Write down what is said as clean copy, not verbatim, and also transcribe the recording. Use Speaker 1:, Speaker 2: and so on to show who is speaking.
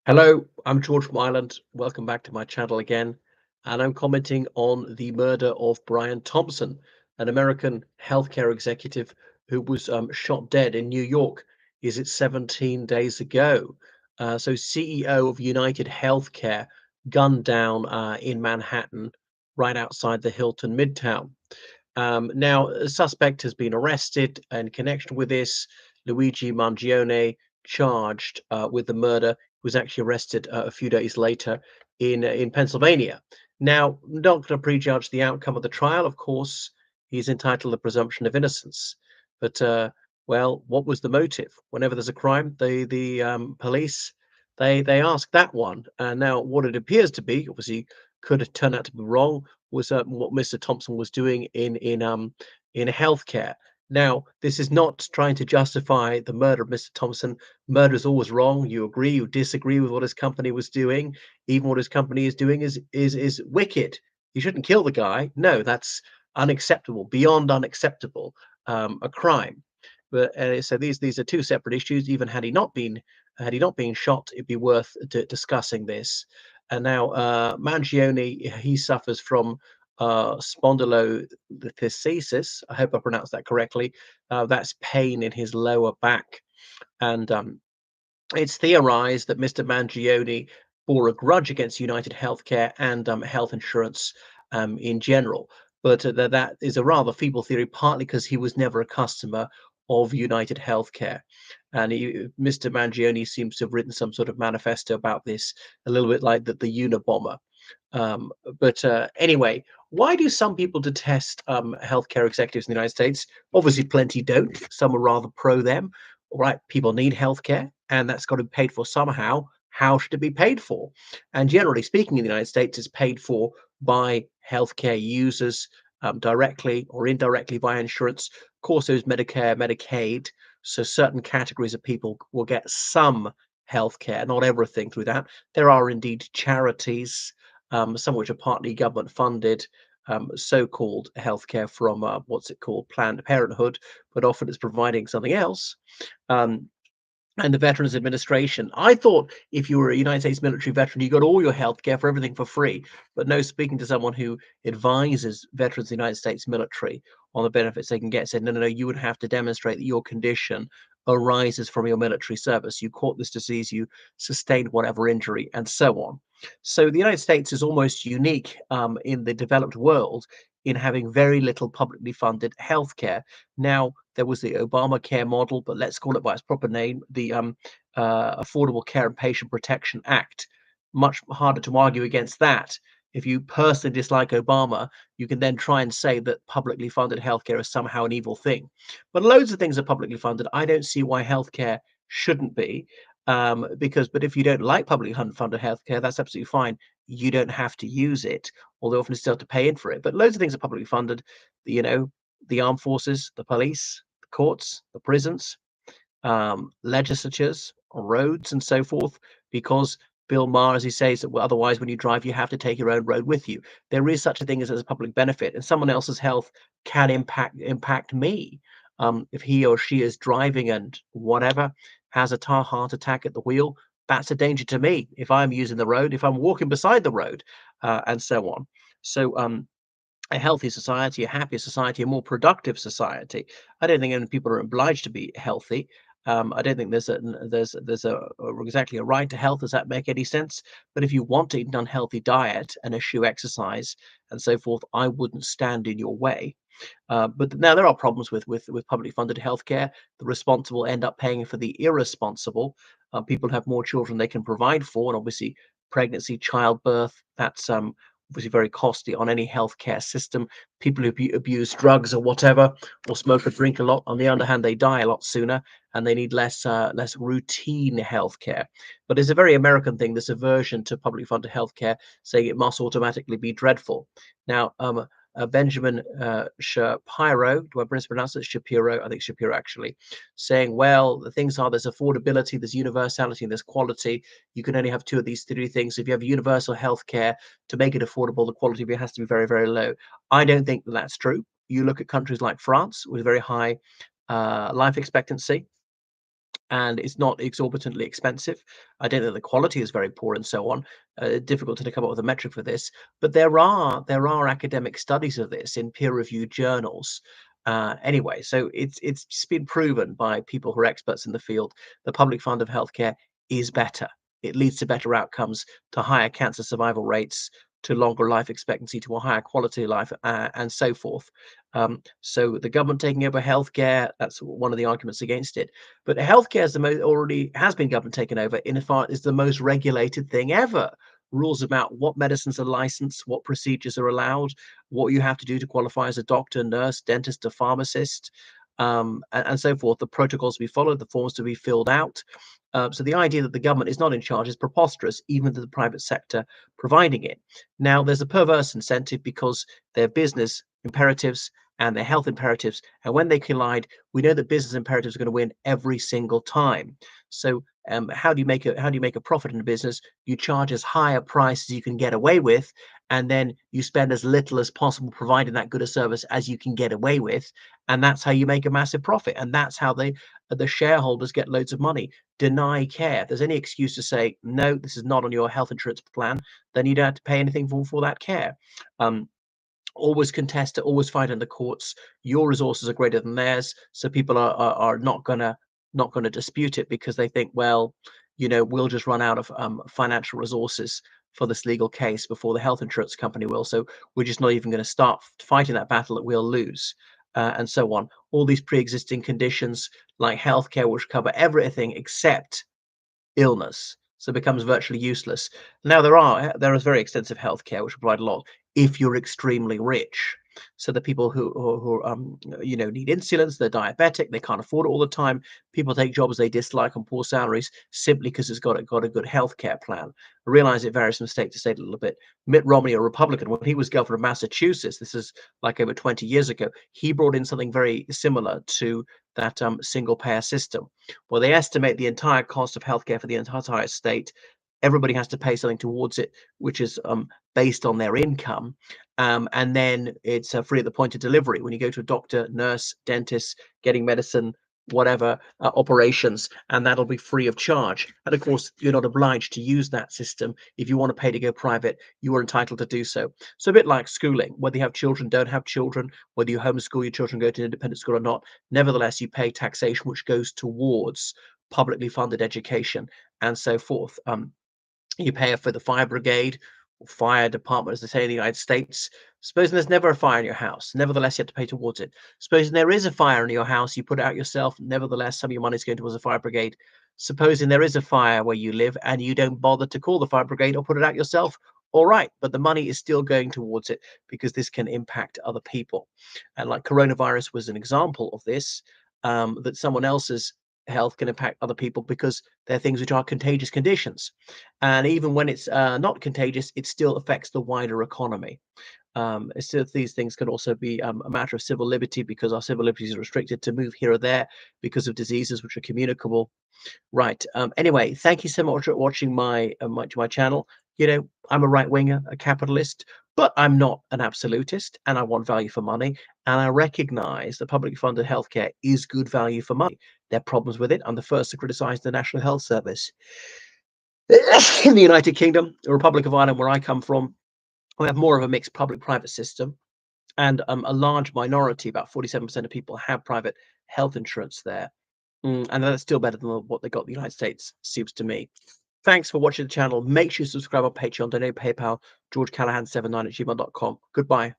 Speaker 1: Hello, I'm George from Ireland. Welcome back to my channel again. And I'm commenting on the murder of Brian Thompson, an American healthcare executive who was shot dead in New York. Is it 17 days ago? So, CEO of United Healthcare gunned down in Manhattan, right outside the Hilton Midtown. Now, a suspect has been arrested in connection with this. Luigi Mangione, charged with the murder, was actually arrested a few days later in Pennsylvania. Now, not going to prejudge the outcome of the trial. Of course, he's entitled to the presumption of innocence. But well, what was the motive? Whenever there's a crime, the police they ask that one. And now, what it appears to be, obviously, could have turned out to be wrong, was what Mr. Thompson was doing in healthcare. Now, this is not trying to justify the murder of Mr. Thompson. Murder is always wrong. You agree, you disagree with what his company was doing. Even what his company is doing is wicked. You shouldn't kill the guy. No, that's unacceptable, beyond unacceptable, a crime. But so these are two separate issues. Even had he not been shot, it'd be worth discussing this. And now Mangione, he suffers from spondylolisthesis. I hope I pronounced that correctly. That's pain in his lower back, and it's theorized that Mr. Mangione bore a grudge against United Healthcare and health insurance in general. But that is a rather feeble theory, partly because he was never a customer of United Healthcare. And Mr. Mangione seems to have written some sort of manifesto about this, a little bit like the Unabomber. But anyway, why do some people detest healthcare executives in the United States? Obviously, plenty don't. Some are rather pro them. All right, people need healthcare, and that's got to be paid for somehow. How should it be paid for? And generally speaking, in the United States, it's paid for by healthcare users directly or indirectly via insurance. Of course, there's Medicare, Medicaid. So certain categories of people will get some healthcare, not everything through that. There are indeed charities, some of which are partly government funded, so-called healthcare from what's it called, Planned Parenthood, but often it's providing something else. Um, and the Veterans Administration. I thought if you were a United States military veteran, you got all your health care for everything for free. But no, speaking to someone who advises veterans of the United States military on the benefits they can get, said, no, no, no, you would have to demonstrate that your condition arises from your military service. You caught this disease, you sustained whatever injury, and so on. So the United States is almost unique in the developed world in having very little publicly funded healthcare. Now, there was the Obamacare model, but let's call it by its proper name, the Affordable Care and Patient Protection Act. Much harder to argue against that. If you personally dislike Obama, you can then try and say that publicly funded healthcare is somehow an evil thing. But loads of things are publicly funded. I don't see why healthcare shouldn't be. But if you don't like publicly funded healthcare, that's absolutely fine. You don't have to use it, although often you still have to pay in for it. But loads of things are publicly funded. You know, the armed forces, the police, the courts, the prisons, legislatures, roads, and so forth, because Bill Maher, as he says, that otherwise, when you drive, you have to take your own road with you. There is such a thing as a public benefit, and someone else's health can impact me. If he or she is driving and whatever has a heart attack at the wheel, that's a danger to me. If I'm using the road, if I'm walking beside the road, and so on. So a healthy society, a happier society, a more productive society. I don't think any people are obliged to be healthy. I don't think there's exactly a right to health. Does that make any sense? But if you want to eat an unhealthy diet and eschew exercise and so forth, I wouldn't stand in your way. But now there are problems with publicly funded healthcare. The responsible end up paying for the irresponsible. People have more children they can provide for, and obviously pregnancy, childbirth. That's obviously very costly on any healthcare system. People who abuse drugs or whatever, or smoke or drink a lot, on the other hand, they die a lot sooner, and they need less routine healthcare. But it's a very American thing, this aversion to publicly funded healthcare, saying it must automatically be dreadful. Now, Benjamin Shapiro, do I pronounce it Shapiro? I think Shapiro actually, saying, well, the things are there's affordability, there's universality, and there's quality. You can only have two of these three things. If you have universal healthcare, to make it affordable, the quality of it has to be very, very low. I don't think that that's true. You look at countries like France with very high life expectancy, and it's not exorbitantly expensive. I don't think the quality is very poor and so on. Difficult to come up with a metric for this, but there are academic studies of this in peer-reviewed journals. Anyway, so it's just been proven by people who are experts in the field. The public fund of healthcare is better. It leads to better outcomes, to higher cancer survival rates, to longer life expectancy, to a higher quality of life, and so forth. So the government taking over healthcare, that's one of the arguments against it. But healthcare is the most already has been government taken over. In fact, is the most regulated thing ever. Rules about what medicines are licensed, what procedures are allowed, what you have to do to qualify as a doctor, nurse, dentist, a pharmacist, and so forth. The protocols to be followed, the forms to be filled out. So the idea that the government is not in charge is preposterous, even to the private sector providing it. Now, there's a perverse incentive because their business imperatives and their health imperatives, and when they collide, we know that business imperatives are going to win every single time. So, how do you make a profit in a business? You charge as high a price as you can get away with, and then you spend as little as possible providing that good a service as you can get away with, and that's how you make a massive profit, and that's how the shareholders get loads of money. Deny care. If there's any excuse to say no, this is not on your health insurance plan, then you don't have to pay anything for that care. Um, Always contest it, always fight in the courts. Your resources are greater than theirs, so people are not gonna dispute it because they think, well, we'll just run out of financial resources for this legal case before the health insurance company will. So we're just not even going to start fighting that battle that we'll lose, and so on. All these pre-existing conditions like healthcare, which cover everything except illness, so it becomes virtually useless. Now there is very extensive healthcare which will provide a lot if you're extremely rich. So the people who need insulins, they're diabetic, they can't afford it all the time. People take jobs they dislike on poor salaries simply because it's got a good healthcare plan. I realize it varies from state to state a little bit. Mitt Romney, a Republican, when he was governor of Massachusetts, this is like over 20 years ago, he brought in something very similar to that single payer system. Well, they estimate the entire cost of healthcare for the entire state. Everybody has to pay something towards it, which is based on their income. And then it's free at the point of delivery. When you go to a doctor, nurse, dentist, getting medicine, whatever, operations, and that'll be free of charge. And of course, you're not obliged to use that system. If you want to pay to go private, you are entitled to do so. So a bit like schooling, whether you have children, don't have children, whether you homeschool your children, go to an independent school or not, nevertheless, you pay taxation, which goes towards publicly funded education and so forth. You pay for the fire brigade or fire department, as they say in the United States. Supposing there's never a fire in your house, nevertheless, you have to pay towards it. Supposing there is a fire in your house, you put it out yourself, nevertheless, some of your money is going towards the fire brigade. Supposing there is a fire where you live and you don't bother to call the fire brigade or put it out yourself, all right, but the money is still going towards it because this can impact other people. And like coronavirus was an example of this, that someone else's health can impact other people because they're things which are contagious conditions. And even when it's not contagious, it still affects the wider economy. So these things can also be a matter of civil liberty because our civil liberties are restricted to move here or there because of diseases which are communicable. Right. Anyway, thank you so much for watching my channel. I'm a right winger, a capitalist, but I'm not an absolutist, and I want value for money. And I recognise that publicly funded healthcare is good value for money. There are problems with it. I'm the first to criticise the National Health Service. In the United Kingdom, the Republic of Ireland, where I come from, we have more of a mixed public-private system, and a large minority, about 47% of people, have private health insurance there. And that's still better than what they got in the United States, seems to me. Thanks for watching the channel. Make sure you subscribe on Patreon, donate PayPal, georgecallahan79@gmail.com. Goodbye.